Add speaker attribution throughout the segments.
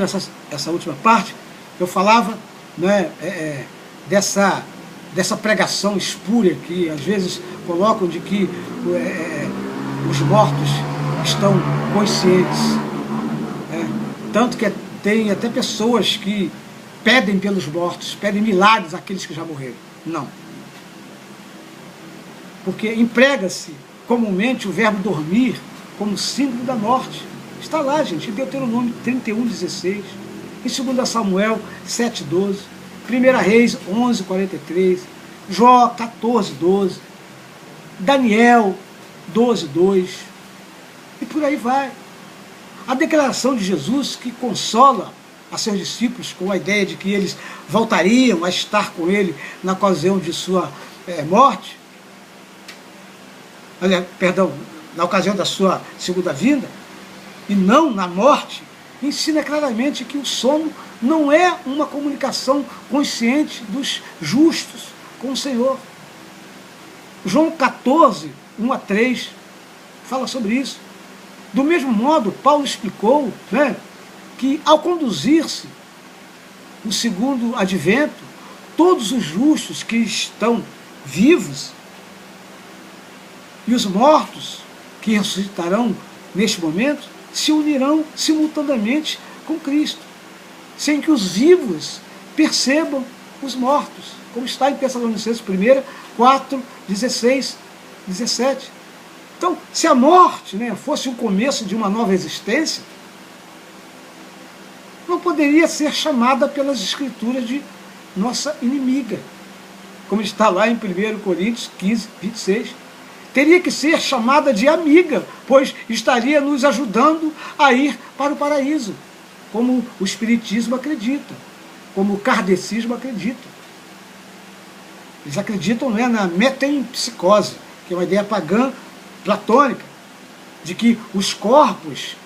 Speaker 1: essa última parte, eu falava, né, dessa pregação espúria que às vezes colocam de que os mortos estão conscientes. Tanto que tem até pessoas que pedem pelos mortos, pedem milagres àqueles que já morreram. Não. Porque emprega-se comumente o verbo dormir como símbolo da morte. Está lá, gente, em Deuteronômio 31:16, em 2 Samuel 7:12, 1 Reis 11:43, Jó 14:12, Daniel 12:2, e por aí vai. A declaração de Jesus que consola a seus discípulos com a ideia de que eles voltariam a estar com ele na ocasião de sua morte, na ocasião da sua segunda vinda, e não na morte, ensina claramente que o sono não é uma comunicação consciente dos justos com o Senhor. João 14:1-3 fala sobre isso. Do mesmo modo, Paulo explicou, né, que ao conduzir-se o segundo advento, todos os justos que estão vivos e os mortos que ressuscitarão neste momento se unirão simultaneamente com Cristo, sem que os vivos percebam os mortos, como está em Tessalonicenses 1, 4, 16, 17. Então, se a morte, né, fosse o começo de uma nova existência, não poderia ser chamada pelas Escrituras de nossa inimiga, como está lá em 1 Coríntios 15:26. Teria que ser chamada de amiga, pois estaria nos ajudando a ir para o paraíso, como o Espiritismo acredita, como o Kardecismo acredita. Eles acreditam, né, na metempsicose, que é uma ideia pagã platônica, de que os corpos,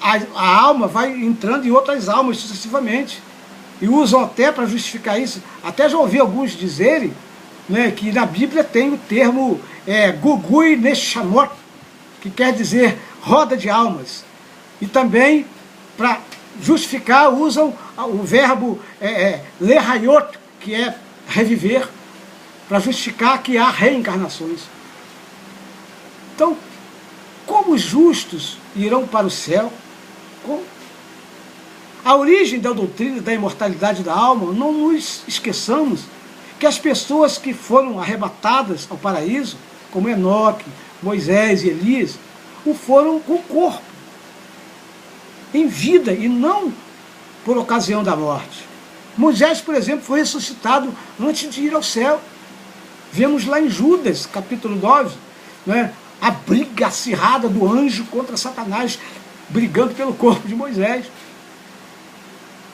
Speaker 1: a alma vai entrando em outras almas sucessivamente, e usam até para justificar isso, até já ouvi alguns dizerem, né, que na Bíblia tem o termo Gugui Neshamot, que quer dizer roda de almas, e também para justificar usam o verbo Lehayot, que é reviver, para justificar que há reencarnações. Então, como os justos irão para o céu? Como? A origem da doutrina da imortalidade da alma, não nos esqueçamos que as pessoas que foram arrebatadas ao paraíso, como Enoque, Moisés e Elias, o foram com o corpo, em vida, e não por ocasião da morte. Moisés, por exemplo, foi ressuscitado antes de ir ao céu. Vemos lá em Judas, capítulo 9, né, a briga acirrada do anjo contra Satanás, brigando pelo corpo de Moisés.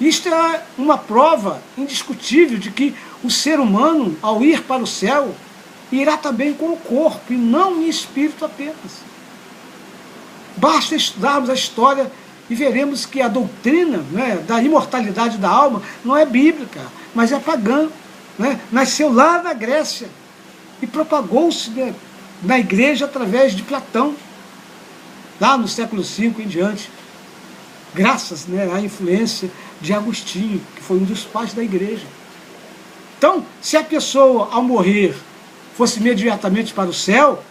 Speaker 1: Isto é uma prova indiscutível de que o ser humano, ao ir para o céu, irá também com o corpo, e não em espírito apenas. Basta estudarmos a história e veremos que a doutrina, né, da imortalidade da alma não é bíblica, mas é pagã. Né? Nasceu lá na Grécia e propagou-se, né, na igreja através de Platão, lá no século V em diante, graças, né, à influência de Agostinho, que foi um dos pais da igreja. Então, se a pessoa, ao morrer, fosse imediatamente para o céu,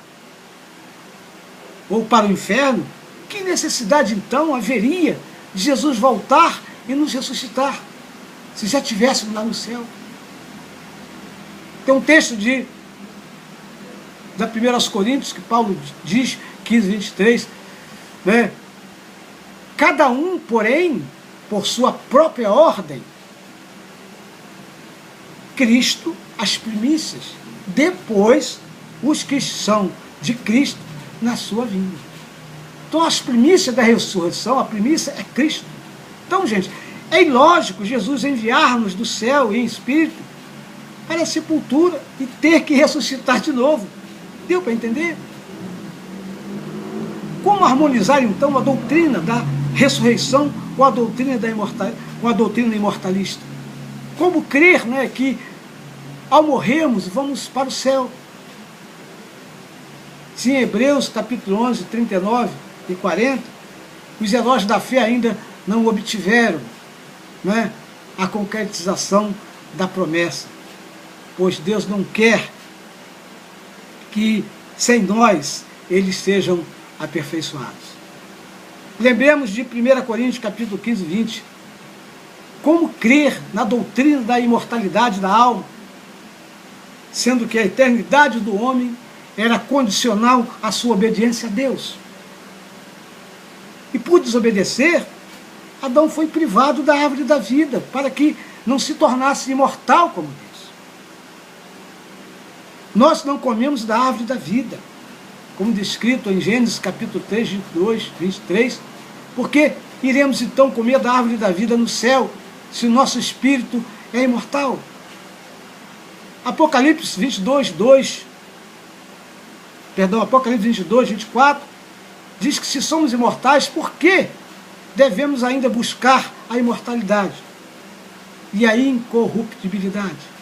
Speaker 1: ou para o inferno, que necessidade, então, haveria de Jesus voltar e nos ressuscitar, se já estivéssemos lá no céu? Tem um texto da 1 Coríntios, que Paulo diz, 15:23, né? Cada um, porém, por sua própria ordem, Cristo as primícias, depois os que são de Cristo na sua vinda. Então as primícias da ressurreição, a primícia é Cristo. Então, gente, é ilógico Jesus enviar-nos do céu em espírito para a sepultura e ter que ressuscitar de novo. Deu para entender? Como harmonizar, então, a doutrina da ressurreição com a doutrina imortalista? Como crer, né, que ao morrermos vamos para o céu? Se em Hebreus capítulo 11, 39 e 40, os heróis da fé ainda não obtiveram, né, a concretização da promessa, pois Deus não quer que sem nós eles sejam aperfeiçoados. Lembremos de 1 Coríntios capítulo 15, 20. Como crer na doutrina da imortalidade da alma, sendo que a eternidade do homem era condicional à sua obediência a Deus. E por desobedecer, Adão foi privado da árvore da vida, para que não se tornasse imortal como Deus. Nós não comemos da árvore da vida, como descrito em Gênesis capítulo 3, 22, 23, porque iremos então comer da árvore da vida no céu, se o nosso espírito é imortal. Apocalipse 22, 24, diz que se somos imortais, por que devemos ainda buscar a imortalidade e a incorruptibilidade?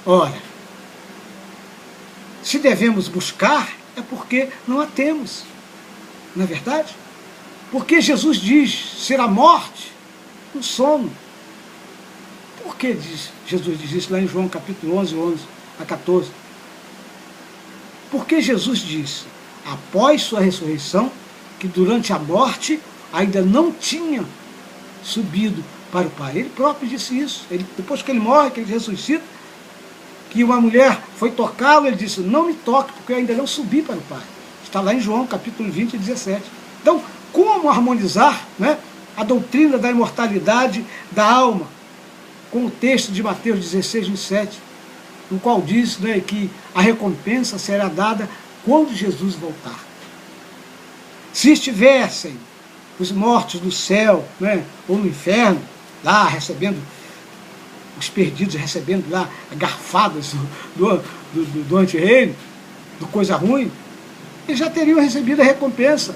Speaker 1: Ora, se devemos buscar, é porque não a temos, não é verdade? Porque Jesus diz ser a morte um sono. Por que Jesus diz isso lá em João capítulo 11, 11 a 14? Porque Jesus disse, após sua ressurreição, que durante a morte ainda não tinha subido para o Pai. Ele próprio disse isso. Depois que ele morre, que ele ressuscita, que uma mulher foi tocá-lo, ele disse, não me toque, porque eu ainda não subi para o Pai. Está lá em João capítulo 20 e 17. Então, como harmonizar, né, a doutrina da imortalidade da alma com o texto de Mateus 16, 27, no qual diz, né, que a recompensa será dada quando Jesus voltar. Se estivessem os mortos no céu, né, ou no inferno, lá recebendo, os perdidos recebendo lá garfadas do anti-reino, do coisa ruim, eles já teriam recebido a recompensa.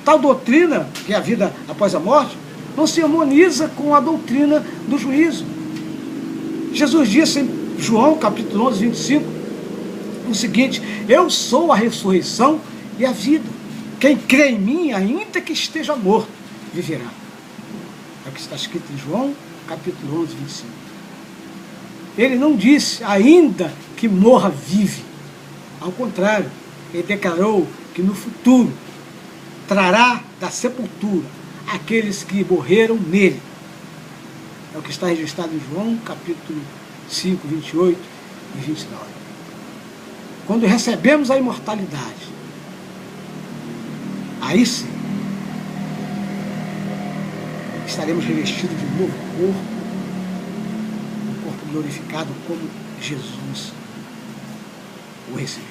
Speaker 1: Tal doutrina, que é a vida após a morte, não se harmoniza com a doutrina do juízo. Jesus disse em João capítulo 11, 25, o seguinte, eu sou a ressurreição e a vida. Quem crê em mim, ainda que esteja morto, viverá. É o que está escrito em João capítulo 11, 25. Ele não disse, ainda que morra, vive. Ao contrário, ele declarou que no futuro trará da sepultura aqueles que morreram nele. É o que está registrado em João, capítulo 5, 28 e 29. Quando recebemos a imortalidade, aí sim, estaremos revestidos de um novo corpo, um corpo glorificado como Jesus o recebeu.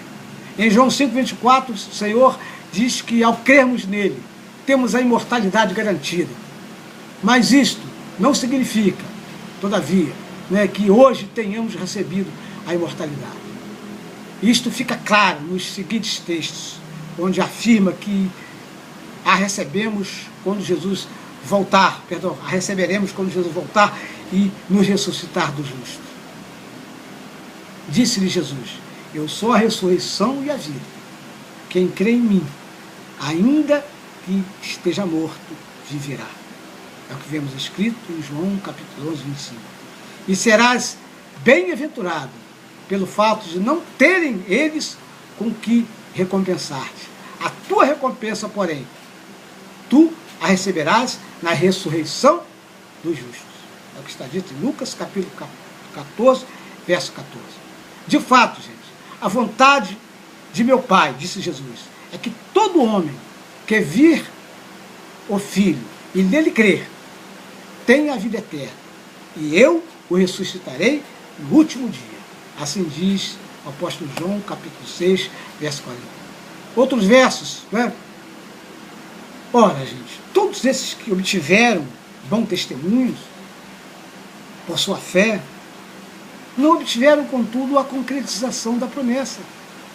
Speaker 1: Em João 5, 24, o Senhor diz que ao crermos nele, temos a imortalidade garantida. Mas isto não significa, todavia, né, que hoje tenhamos recebido a imortalidade. Isto fica claro nos seguintes textos, onde afirma que a recebemos quando Jesus voltar, a receberemos quando Jesus voltar e nos ressuscitar dos justos. Disse-lhe Jesus, eu sou a ressurreição e a vida. Quem crê em mim, ainda que esteja morto, viverá. É o que vemos escrito em João capítulo 11, 25. E serás bem-aventurado pelo fato de não terem eles com que recompensar-te. A tua recompensa, porém, tu a receberás na ressurreição dos justos. É o que está dito em Lucas capítulo 14, verso 14. De fato, gente, a vontade de meu Pai, disse Jesus, é que todo homem que vir o Filho e nele crer, tenha a vida eterna, e eu o ressuscitarei no último dia. Assim diz o apóstolo João, capítulo 6, verso 40. Outros versos, né? Ora, gente, todos esses que obtiveram bons testemunhos por sua fé, não obtiveram, contudo, a concretização da promessa,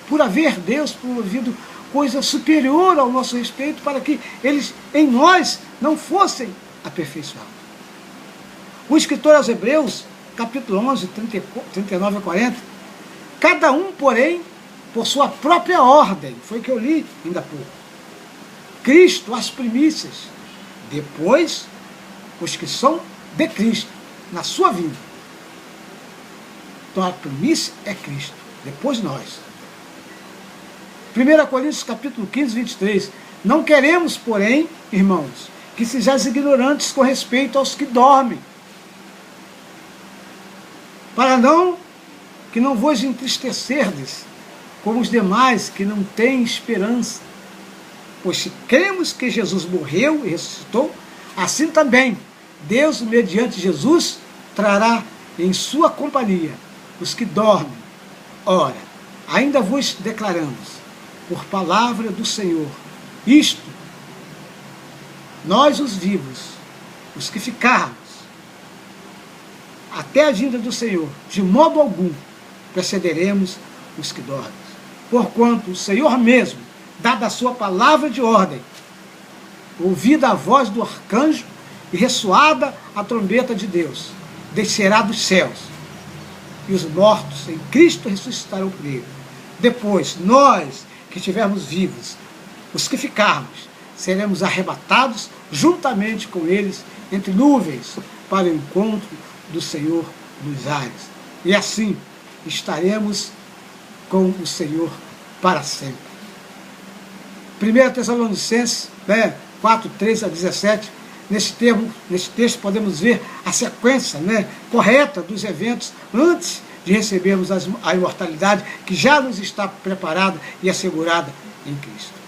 Speaker 1: por haver Deus promovido coisa superior ao nosso respeito, para que eles, em nós, não fossem aperfeiçoados. O escritor aos Hebreus, capítulo 11, 39 a 40, cada um, porém, por sua própria ordem, foi o que eu li ainda há pouco, Cristo as primícias, depois os que são de Cristo, na sua vinda. Então a primícia é Cristo, depois nós. 1 Coríntios capítulo 15, 23. Não queremos, porém, irmãos, que sejais ignorantes com respeito aos que dormem, para que não vos entristecerdes como os demais que não têm esperança. Pois se cremos que Jesus morreu e ressuscitou, assim também Deus, mediante Jesus, trará em sua companhia os que dormem. Ora, ainda vos declaramos, por palavra do Senhor, isto: nós os vivos, os que ficarmos, até a vinda do Senhor, de modo algum precederemos os que dormem. Porquanto o Senhor mesmo, dada a sua palavra de ordem, ouvida a voz do arcanjo e ressoada a trombeta de Deus, descerá dos céus, e os mortos em Cristo ressuscitarão primeiro. Depois, nós que estivermos vivos, os que ficarmos, seremos arrebatados juntamente com eles entre nuvens para o encontro do Senhor nos ares. E assim estaremos com o Senhor para sempre. 1 Tessalonicenses 4, 13 a 17, nesse texto podemos ver a sequência correta dos eventos antes de recebermos a imortalidade que já nos está preparada e assegurada em Cristo.